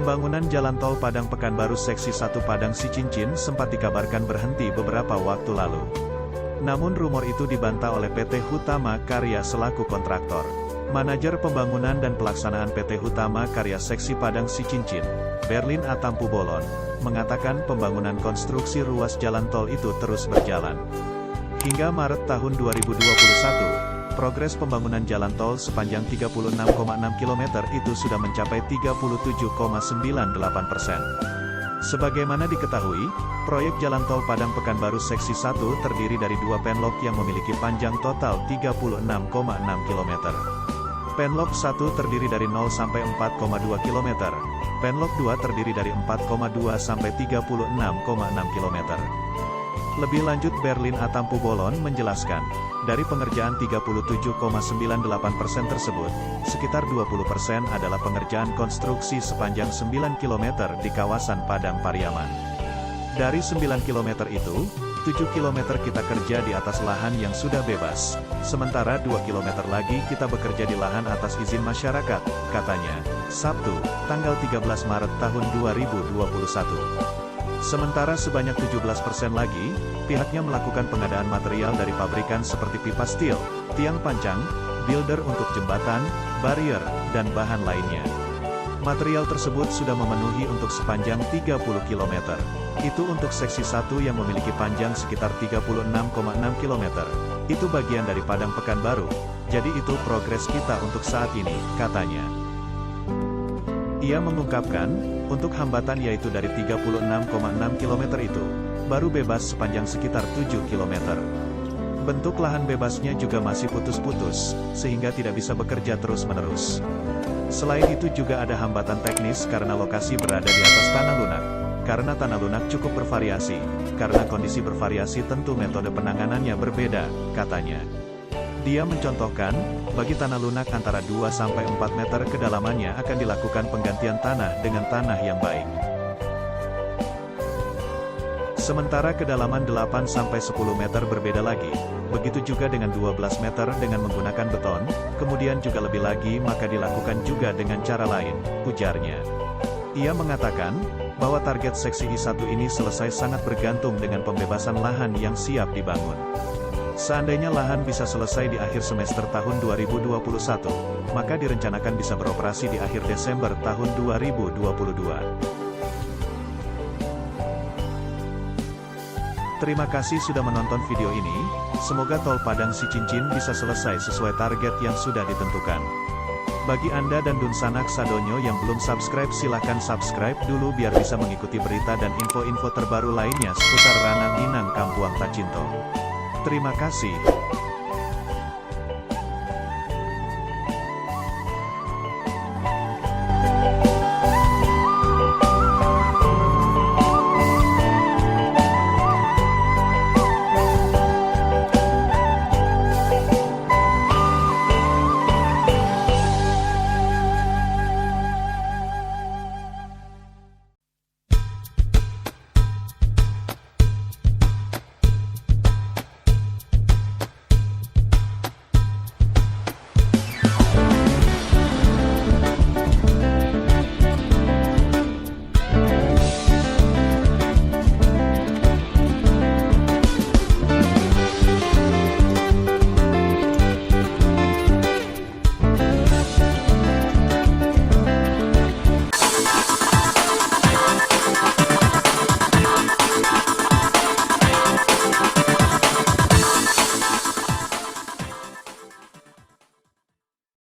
Pembangunan Jalan Tol Padang Pekanbaru Seksi 1 Padang Sicincin sempat dikabarkan berhenti beberapa waktu lalu. Namun rumor itu dibantah oleh PT Hutama Karya selaku kontraktor. Manajer Pembangunan dan Pelaksanaan PT Hutama Karya Seksi Padang Sicincin, Berlin Atampu Bolon, mengatakan pembangunan konstruksi ruas jalan tol itu terus berjalan. Hingga Maret tahun 2021, progres pembangunan jalan tol sepanjang 36,6 km itu sudah mencapai 37,98%. Sebagaimana diketahui, proyek jalan tol Padang Pekanbaru Seksi 1 terdiri dari dua penlok yang memiliki panjang total 36,6 km. Penlok 1 terdiri dari 0 sampai 4,2 km. Penlok 2 terdiri dari 4,2 sampai 36,6 km. Lebih lanjut Berlin Atampu Bolon menjelaskan, dari pengerjaan 37,98% tersebut, sekitar 20% adalah pengerjaan konstruksi sepanjang 9 km di kawasan Padang Pariaman. Dari 9 km itu, 7 km kita kerja di atas lahan yang sudah bebas, sementara 2 km lagi kita bekerja di lahan atas izin masyarakat, katanya, Sabtu, tanggal 13 Maret tahun 2021. Sementara sebanyak 17% lagi, pihaknya melakukan pengadaan material dari pabrikan seperti pipa steel, tiang pancang, builder untuk jembatan, barrier, dan bahan lainnya. Material tersebut sudah memenuhi untuk sepanjang 30 km. Itu untuk seksi 1 yang memiliki panjang sekitar 36,6 km. Itu bagian dari Padang Pekanbaru, jadi itu progres kita untuk saat ini, katanya. Ia mengungkapkan, untuk hambatan yaitu dari 36,6 km itu, baru bebas sepanjang sekitar 7 km. Bentuk lahan bebasnya juga masih putus-putus, sehingga tidak bisa bekerja terus-menerus. Selain itu juga ada hambatan teknis karena lokasi berada di atas tanah lunak. Karena tanah lunak cukup bervariasi, karena kondisi bervariasi tentu metode penanganannya berbeda, katanya. Dia mencontohkan, bagi tanah lunak antara 2-4 meter kedalamannya akan dilakukan penggantian tanah dengan tanah yang baik. Sementara kedalaman 8-10 meter berbeda lagi, begitu juga dengan 12 meter dengan menggunakan beton, kemudian juga lebih lagi maka dilakukan juga dengan cara lain, ujarnya. Ia mengatakan, bahwa target seksi I1 ini selesai sangat bergantung dengan pembebasan lahan yang siap dibangun. Seandainya lahan bisa selesai di akhir semester tahun 2021, maka direncanakan bisa beroperasi di akhir Desember tahun 2022. Terima kasih sudah menonton video ini, semoga tol Padang Sicincin bisa selesai sesuai target yang sudah ditentukan. Bagi Anda dan Dun Sanak Sadonyo yang belum subscribe silahkan subscribe dulu biar bisa mengikuti berita dan info-info terbaru lainnya seputar Ranang Inang Kampuang Tacinto. Terima kasih.